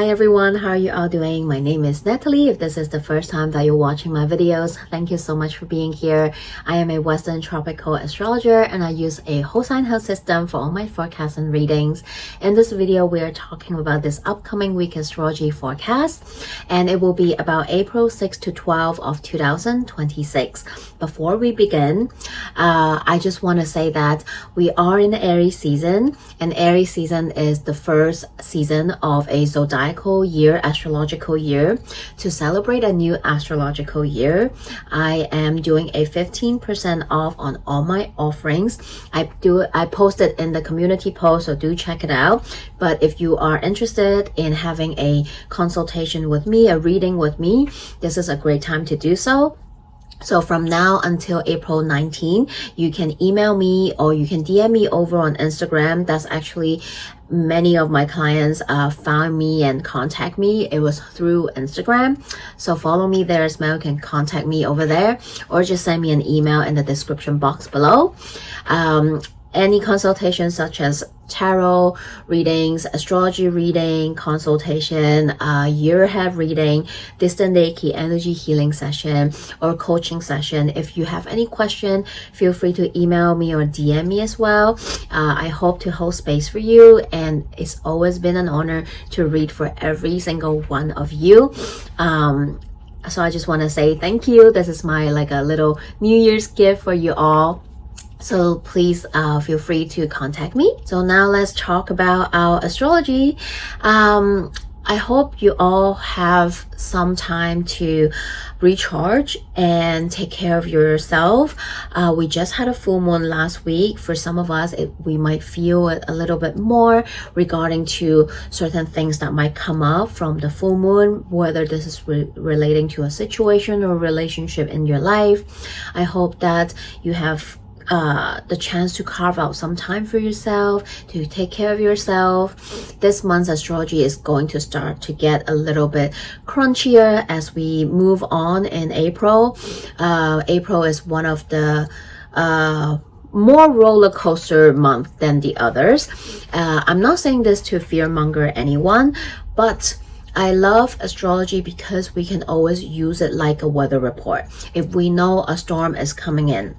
Hi everyone, how are you all doing? My name is Natalie. If this is the first time that you're watching my videos, thank you so much for being here. I am a Western tropical astrologer and I use a whole sign house system for all my forecasts and readings. In this video, we are talking about this upcoming week astrology forecast, and it will be about April 6 to 12 of 2026. Before we begin, I just want to say that we are in the Aries season, and Aries season is the first season of a zodiacal year, astrological year. To celebrate a new astrological year, I am doing a 15% off on all my offerings. I posted in the community post, so do check it out. But if you are interested in having a consultation with me, a reading with me, this is a great time to do so. So from now until April 19, you can email me or you can DM me over on Instagram. That's actually many of my clients found me and contact me. It was through Instagram. So follow me there as well. You can contact me over there or just send me an email in the description box below. Any consultations such as tarot readings, astrology reading, consultation, year ahead reading, distant day key energy healing session, or coaching session. If you have any question, feel free to email me or DM me as well. I hope to hold space for you, and it's always been an honor to read for every single one of you. So I just want to say thank you. This is my a little New Year's gift for you all. So please feel free to contact me. So now let's talk about our astrology. I hope you all have some time to recharge and take care of yourself. We just had a full moon last week. For some of us, we might feel it a little bit more regarding to certain things that might come up from the full moon, whether this is relating to a situation or relationship in your life. I hope that you have the chance to carve out some time for yourself, to take care of yourself. This month's astrology is going to start to get a little bit crunchier as we move on in April. April is one of the more roller coaster month than the others. I'm not saying this to fearmonger anyone, but I love astrology because we can always use it like a weather report. If we know a storm is coming in,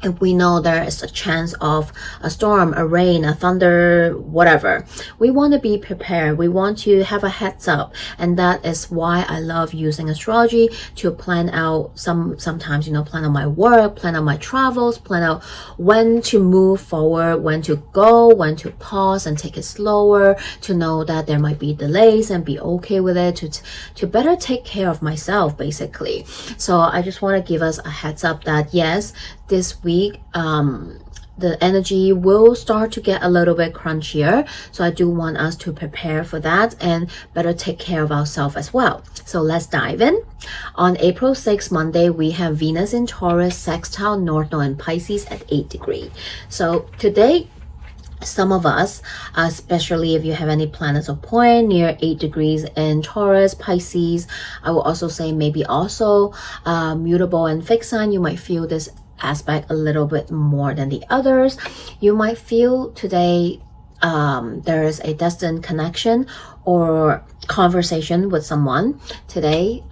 if we know there is a chance of a storm, a rain, a thunder, whatever, we want to be prepared. We want to have a heads up. And that is why I love using astrology to plan out sometimes, plan out my work, plan out my travels, plan out when to move forward, when to go, when to pause and take it slower, to know that there might be delays and be okay with it, to better take care of myself, basically. So I just want to give us a heads up that yes, this week the energy will start to get a little bit crunchier, so I do want us to prepare for that and better take care of ourselves as well. So let's dive in. On April 6th, Monday, we have Venus in Taurus, sextile North Node in Pisces at 8 degrees. So today, some of us, especially if you have any planets or point near 8 degrees in Taurus, Pisces, I will also say maybe also mutable and fixed sign, you might feel this aspect a little bit more than the others. You might feel today there is a destined connection or conversation with someone today.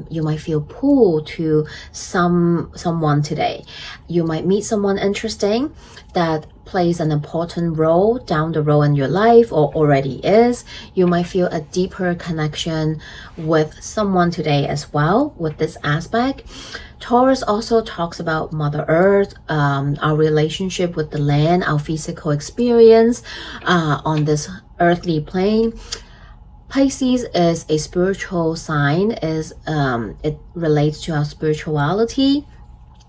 You might feel pulled to someone today. You might meet someone interesting that plays an important role down the road in your life or already is. You might feel a deeper connection with someone today as well with this aspect. Taurus also talks about Mother Earth, our relationship with the land, our physical experience on this earthly plane. Pisces is a spiritual sign, it relates to our spirituality.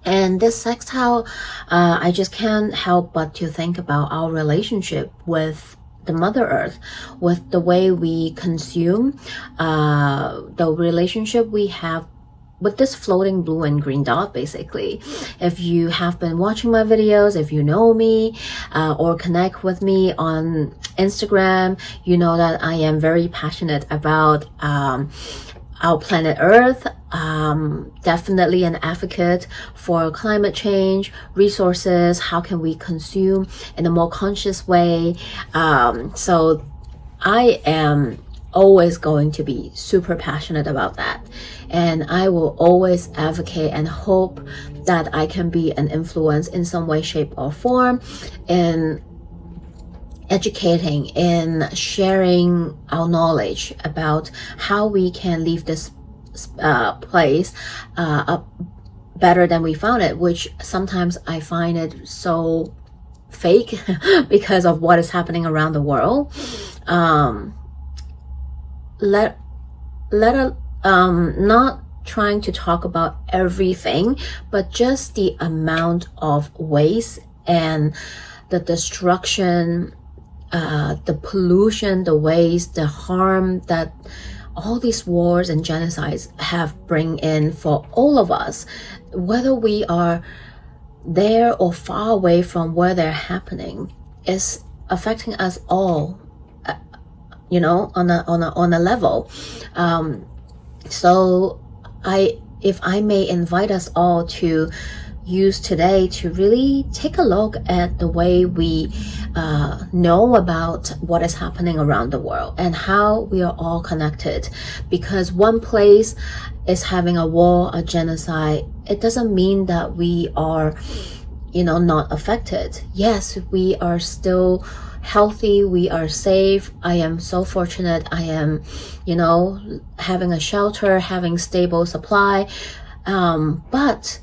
And this sextile, I just can't help but to think about our relationship with the Mother Earth, with the way we consume, the relationship we have with this floating blue and green dot, basically. If you have been watching my videos, if you know me or connect with me on Instagram, you know that I am very passionate about our planet Earth, definitely an advocate for climate change, resources, how can we consume in a more conscious way. So I am always going to be super passionate about that. And I will always advocate and hope that I can be an influence in some way, shape, or form in educating, in sharing our knowledge about how we can leave this place better than we found it, which sometimes I find it so fake because of what is happening around the world. Not trying to talk about everything, but just the amount of waste and the destruction, the pollution, the waste, the harm that all these wars and genocides have bring in for all of us, whether we are there or far away from where they're happening, is affecting us all, on a level. So if I may invite us all to use today to really take a look at the way we know about what is happening around the world and how we are all connected. Because one place is having a war, a genocide, it doesn't mean that we are, not affected. Yes, we are still healthy, we are safe. I am so fortunate. I am, having a shelter, having stable supply. But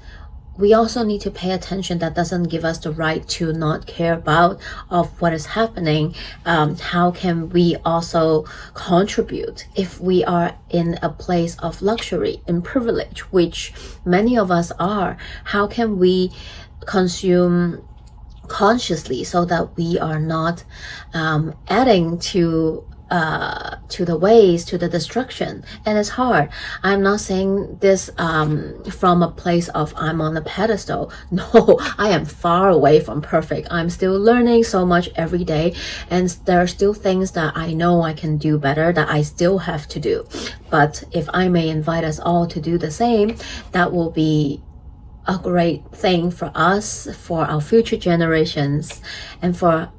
we also need to pay attention. That doesn't give us the right to not care about of what is happening. How can we also contribute if we are in a place of luxury and privilege, which many of us are? How can we consume consciously so that we are not adding to the waste, to the destruction? And it's hard. I'm not saying this from a place of I'm on a pedestal. No, I am far away from perfect. I'm still learning so much every day, and there are still things that I know I can do better, that I still have to do. But if I may invite us all to do the same, that will be a great thing for us, for our future generations, and for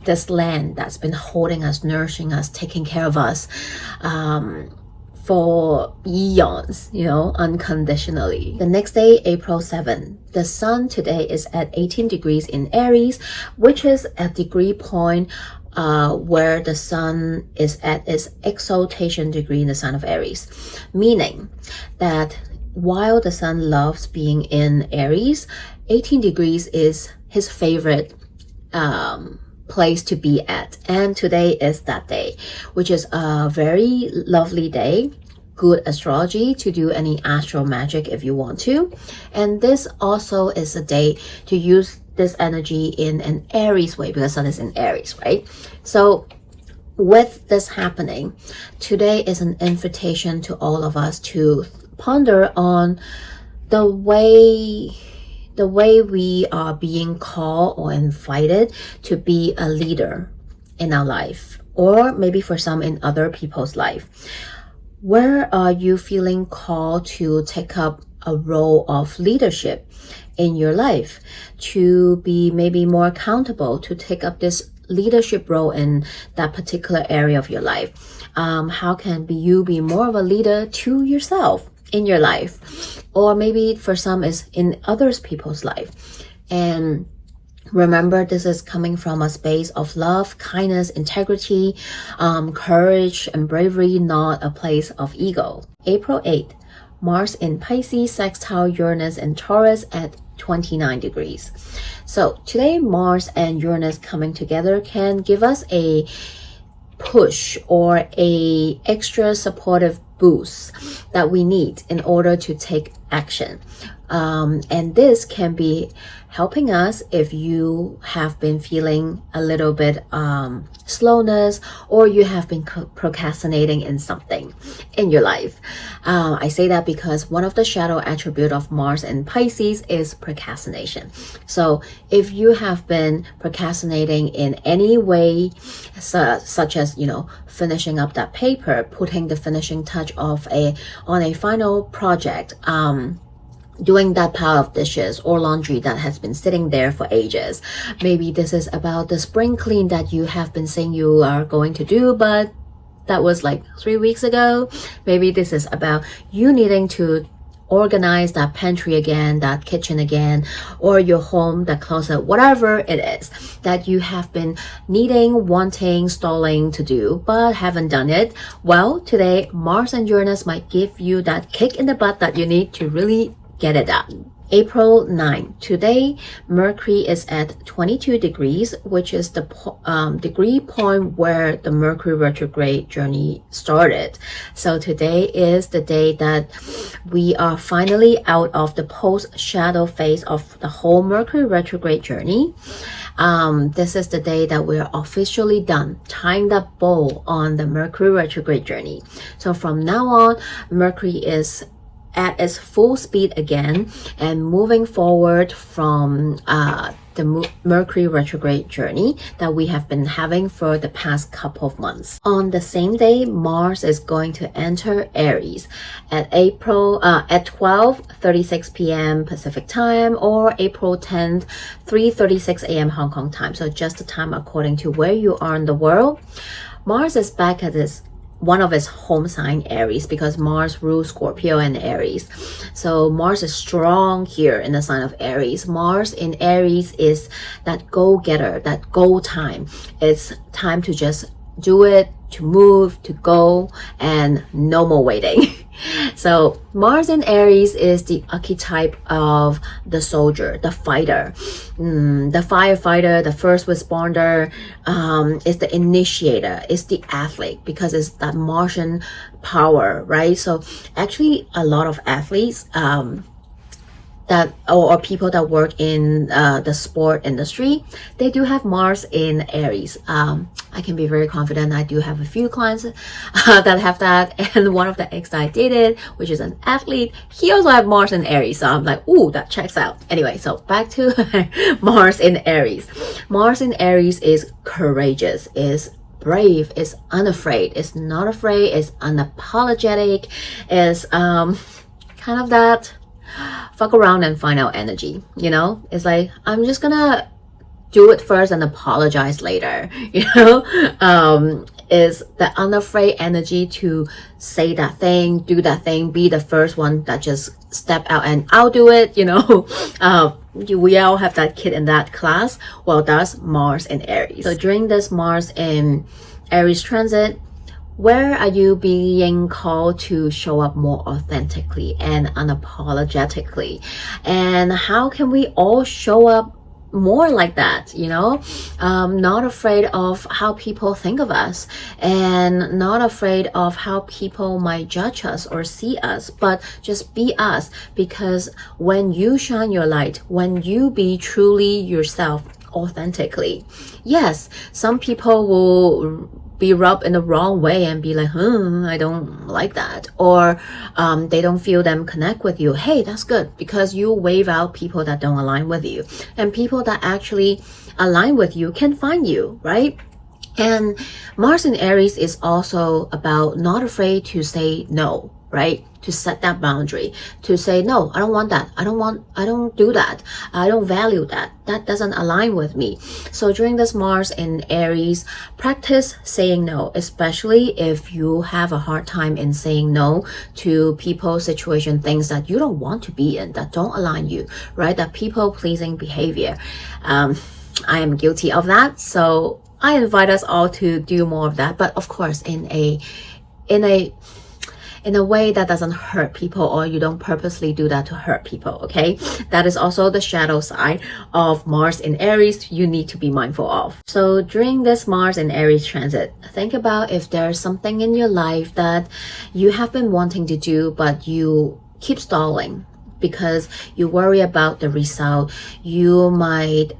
this land that's been holding us, nourishing us, taking care of us for eons, unconditionally. The next day, April 7, the sun today is at 18 degrees in Aries, which is a degree point where the sun is at its exaltation degree in the sign of Aries, meaning that while the sun loves being in Aries, 18 degrees is his favorite place to be at. And today is that day, which is a very lovely day, good astrology to do any astro magic if you want to. And this also is a day to use this energy in an Aries way, because sun is in Aries, right? So with this happening, today is an invitation to all of us to ponder on the way we are being called or invited to be a leader in our life, or maybe for some in other people's life. Where are you feeling called to take up a role of leadership in your life, to be maybe more accountable, to take up this leadership role in that particular area of your life? How can you be more of a leader to yourself in your life, or maybe for some is in others people's life? And remember, this is coming from a space of love, kindness, integrity, courage, and bravery, not a place of ego. April 8th, Mars in Pisces, sextile Uranus and Taurus at 29 degrees. So today, Mars and Uranus coming together can give us a push or a extra supportive boost that we need in order to take action. And this can be helping us if you have been feeling a little bit slowness, or you have been procrastinating in something in your life. I say that because one of the shadow attribute of Mars and Pisces is procrastination. So if you have been procrastinating in any way, such as, finishing up that paper, putting the finishing touch on a final project, doing that pile of dishes or laundry that has been sitting there for ages. Maybe this is about the spring clean that you have been saying you are going to do, but that was like 3 weeks ago. Maybe this is about you needing to organize that pantry again, that kitchen again, or your home, that closet, whatever it is that you have been needing, wanting, stalling to do, but haven't done it. Well, today, Mars and Uranus might give you that kick in the butt that you need to really get it done. April 9. Today, Mercury is at 22 degrees, which is the degree point where the Mercury retrograde journey started. So today is the day that we are finally out of the post-shadow phase of the whole Mercury retrograde journey. This is the day that we're officially done, tying the bow on the Mercury retrograde journey. So from now on, Mercury is at its full speed again and moving forward from the Mercury retrograde journey that we have been having for the past couple of months. On the same day, Mars is going to enter Aries at 12:36 p.m. Pacific time, or April 10th, 3:36 a.m. Hong Kong time. So just the time according to where you are in the world. Mars is back at one of its home sign, Aries, because Mars rules Scorpio and Aries. So Mars is strong here in the sign of Aries. Mars in Aries is that go-getter, that go time. It's time to just do it, to move, to go, and no more waiting. So Mars in Aries is the archetype of the soldier, the fighter, the firefighter, the first responder, is the initiator, is the athlete, because it's that Martian power, right? So actually a lot of athletes, or people that work in the sport industry, they do have Mars in Aries. I can be very confident. I do have a few clients that have that, and one of the ex that I dated, which is an athlete, he also have Mars in Aries. So I'm like, ooh, that checks out. Anyway, so back to Mars in Aries. Mars in Aries is courageous, is brave, is unafraid, is not afraid, is unapologetic, is kind of that fuck around and find out energy, you know? It's like, I'm just gonna do it first and apologize later, you know? Is the unafraid energy to say that thing, do that thing, be the first one that just step out and I'll do it, you know? We all have that kid in that class. Well, that's Mars in Aries. So during this Mars in Aries transit, where are you being called to show up more authentically and unapologetically? And how can we all show up more like that, you know? Not afraid of how people think of us, and not afraid of how people might judge us or see us, but just be us. Because when you shine your light, when you be truly yourself authentically, yes, some people will be rubbed in the wrong way and be like, I don't like that, or they don't feel them connect with you. Hey, that's good, because you wave out people that don't align with you, and people that actually align with you can find you, right? And Mars in Aries is also about not afraid to say no, right? To set that boundary, to say, no, I don't want that. I don't do that. I don't value that. That doesn't align with me. So during this Mars in Aries, practice saying no, especially if you have a hard time in saying no to people, situation, things that you don't want to be in, that don't align you, right? That people-pleasing behavior. I am guilty of that. So I invite us all to do more of that, but of course in a way that doesn't hurt people, or you don't purposely do that to hurt people, okay? That is also the shadow side of Mars in Aries you need to be mindful of. So during this Mars in Aries transit, think about if there's something in your life that you have been wanting to do, but you keep stalling because you worry about the result. You might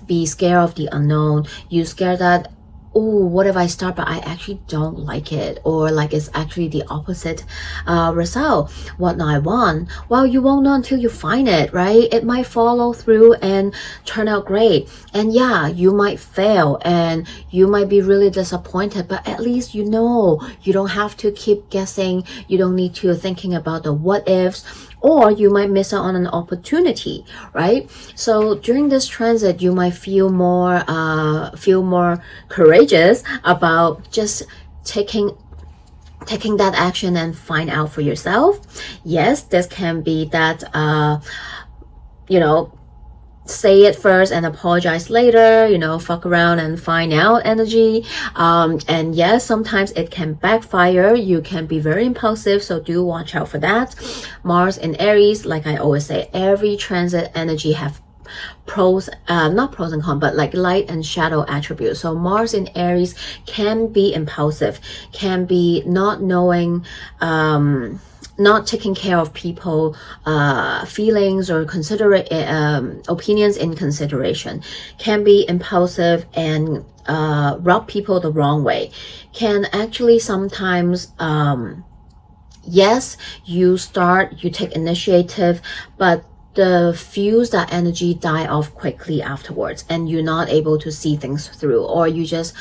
be scared of the unknown. You're scared that, oh, what if I start but I actually don't like it, or like it's actually the opposite result what I want. Well, you won't know until you find it, right? It might follow through and turn out great, and yeah, you might fail and you might be really disappointed, but at least you know you don't have to keep guessing. You don't need to thinking about the what ifs, or you might miss out on an opportunity, right? So during this transit, you might feel more courageous about just taking taking that action and find out for yourself. Yes, this can be that you know, say it first and apologize later, you know, fuck around and find out energy. And yes, sometimes it can backfire. You can be very impulsive, so do watch out for that. Mars in Aries, like I always say, every transit energy have pros, not pros and cons, but like light and shadow attributes. So Mars in Aries can be impulsive, can be not knowing, not taking care of people feelings or opinions in consideration, can be impulsive and rub people the wrong way, can actually sometimes yes, you take initiative, but the fuse, that energy die off quickly afterwards, and you're not able to see things through, or you just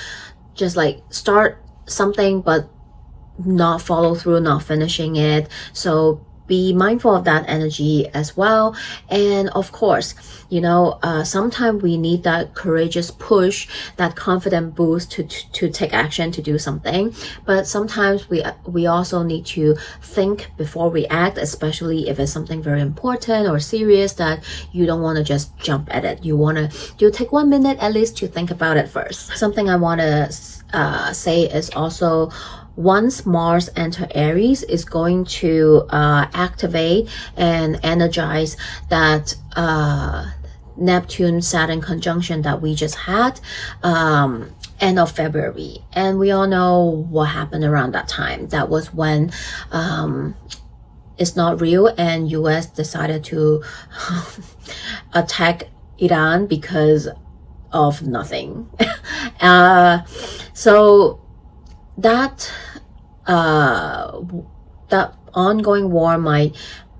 like start something but not follow through, not finishing it. So be mindful of that energy as well. And of course, you know, sometimes we need that courageous push, that confident boost to take action, to do something. But sometimes we also need to think before we act, especially if it's something very important or serious that you don't want to just jump at it. You want to take 1 minute at least to think about it first. Something I want to say is also, once Mars enter Aries, is going to activate and energize that Neptune Saturn conjunction that we just had end of February. And we all know what happened around that time. That was when it's not real and US decided to attack Iran because of nothing. So that that ongoing war might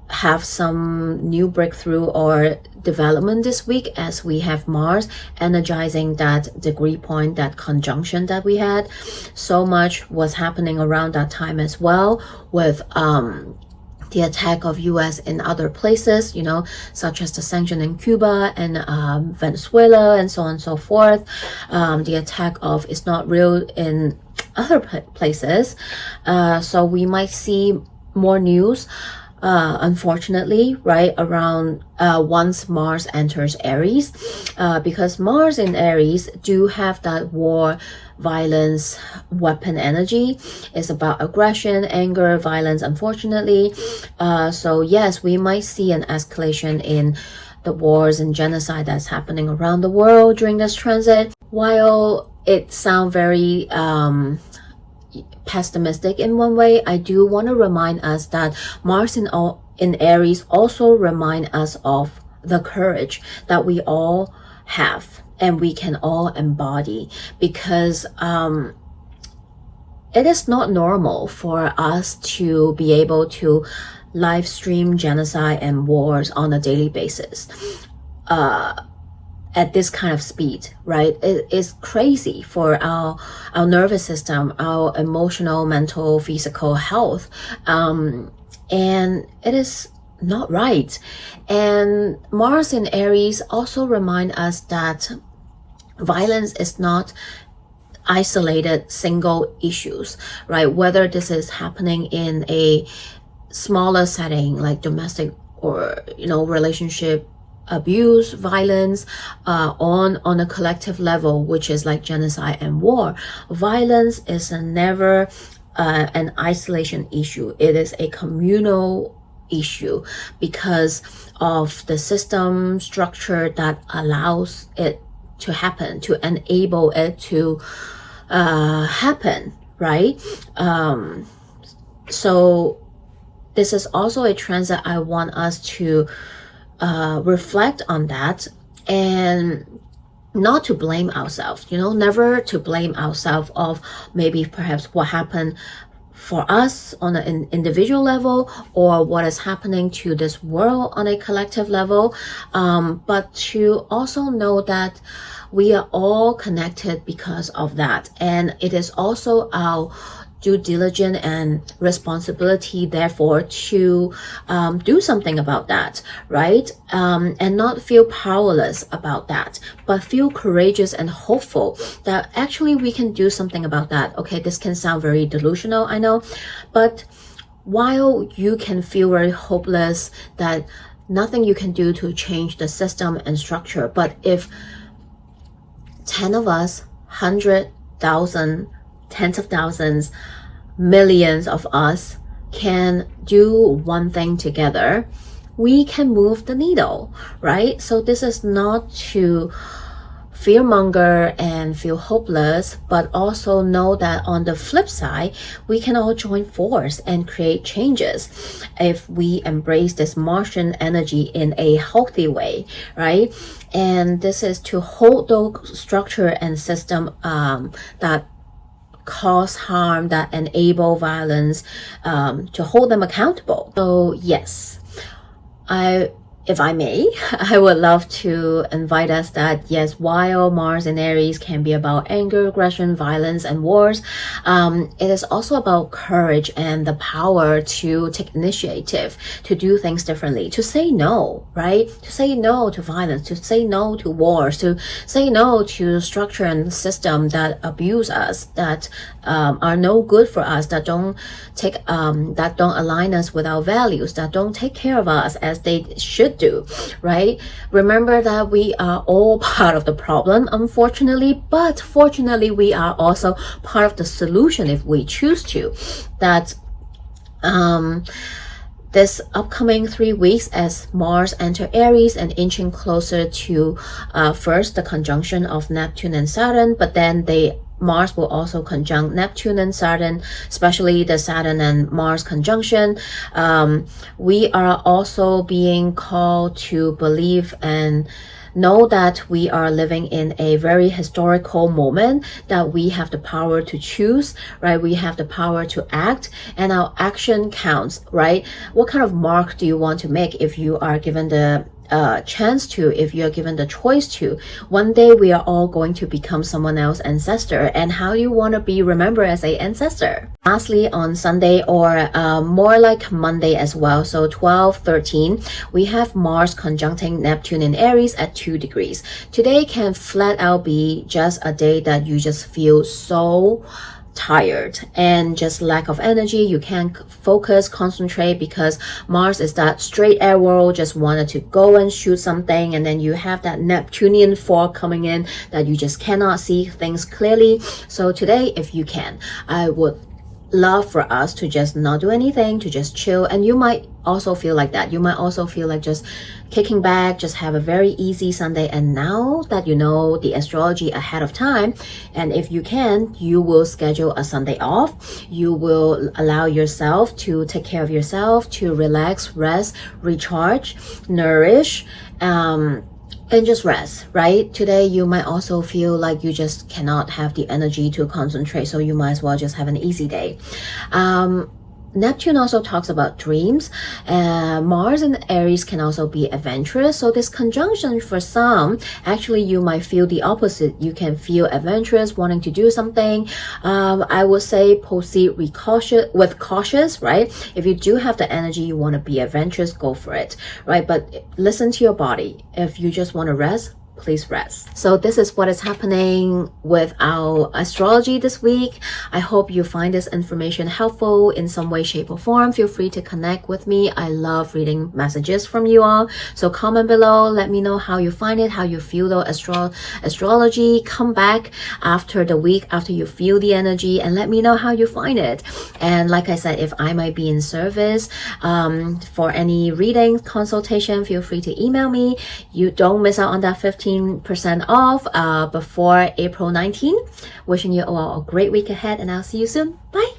have some new breakthrough or development this week, as we have Mars energizing that degree point, that conjunction that we had. So much was happening around that time as well, with the attack of US in other places, you know, such as the sanction in Cuba and Venezuela and so on and so forth. The attack of It's Not Real in other places. So we might see more news, unfortunately, right around once Mars enters Aries, because Mars in Aries do have that war, violence, weapon energy. It's about aggression, anger, violence, unfortunately. So yes, we might see an escalation in the wars and genocide that's happening around the world during this transit. While it sounds very pessimistic in one way, I do want to remind us that Mars in Aries also remind us of the courage that we all have and we can all embody, because it is not normal for us to be able to live stream genocide and wars on a daily basis at this kind of speed, right? It is crazy for our nervous system, our emotional, mental, physical health, and it is not right. And Mars in Aries also remind us that violence is not isolated single issues, right? Whether this is happening in a smaller setting like domestic or, you know, relationship abuse, violence, on a collective level, which is like genocide and war. Violence is never an isolation issue. It is a communal issue because of the system structure that allows it to happen, to enable it to happen, right? So this is also a transit I want us to reflect on that, and not to blame ourselves, you know, never to blame ourselves of maybe perhaps what happened for us on an individual level or what is happening to this world on a collective level, but to also know that we are all connected because of that. And it is also our due diligence and responsibility, therefore, to do something about that, right? And not feel powerless about that, but feel courageous and hopeful that actually we can do something about that. Okay, this can sound very delusional, I know, but while you can feel very hopeless that nothing you can do to change the system and structure, but if 10 of us, 100,000, tens of thousands, millions of us can do one thing together, we can move the needle, right? So this is not to fearmonger and feel hopeless, but also know that on the flip side, we can all join force and create changes if we embrace this Martian energy in a healthy way, right? And this is to hold the structure and system that cause harm, that enable violence, to hold them accountable. So yes, if I may, I would love to invite us that yes, while Mars in Aries can be about anger, aggression, violence, and wars, it is also about courage and the power to take initiative, to do things differently, to say no, right? To say no to violence, to say no to wars, to say no to structure and system that abuse us, that are no good for us, that don't align us with our values, that don't take care of us as they should do, right? Remember that we are all part of the problem, unfortunately, but fortunately we are also part of the solution if we choose to. That this upcoming 3 weeks as Mars enter Aries and inching closer to first the conjunction of Neptune and Saturn, but then Mars will also conjunct Neptune and Saturn, especially the Saturn and Mars conjunction. We are also being called to believe and know that we are living in a very historical moment, that we have the power to choose, right? We have the power to act, and our action counts, right? What kind of mark do you want to make if you are given the chance to, if you're given the choice to? One day we are all going to become someone else's ancestor, and how you want to be remembered as a ancestor. Lastly, on Sunday, or more like Monday as well, so 12-13, we have Mars conjuncting Neptune in Aries at 2 degrees. Today can flat out be just a day that you just feel so tired and just lack of energy. You can't focus, concentrate, because Mars is that straight arrow, just wanted to go and shoot something, and then you have that Neptunian fog coming in that you just cannot see things clearly. So today, if you can, I would love for us to just not do anything, to just chill. And you might also feel like that. You might also feel like just kicking back, just have a very easy Sunday. And now that you know the astrology ahead of time, and if you can, you will schedule a Sunday off. You will allow yourself to take care of yourself, to relax, rest, recharge, nourish, and just rest, right? Today, you might also feel like you just cannot have the energy to concentrate, so you might as well just have an easy day. Neptune also talks about dreams. Mars and Aries can also be adventurous. So this conjunction, for some, actually you might feel the opposite. You can feel adventurous, wanting to do something. I would say proceed with cautious, right? If you do have the energy, you want to be adventurous, go for it, right? But listen to your body. If you just want to rest, please rest. So this is what is happening with our astrology this week. I hope you find this information helpful in some way, shape, or form. Feel free to connect with me. I love reading messages from you all. So comment below, let me know how you find it, how you feel the astrology. Come back after the week, after you feel the energy, and let me know how you find it. And like I said, if I might be in service for any reading consultation, feel free to email me. You don't miss out on that 15% off before April 19. Wishing you all a great week ahead, and I'll see you soon. Bye.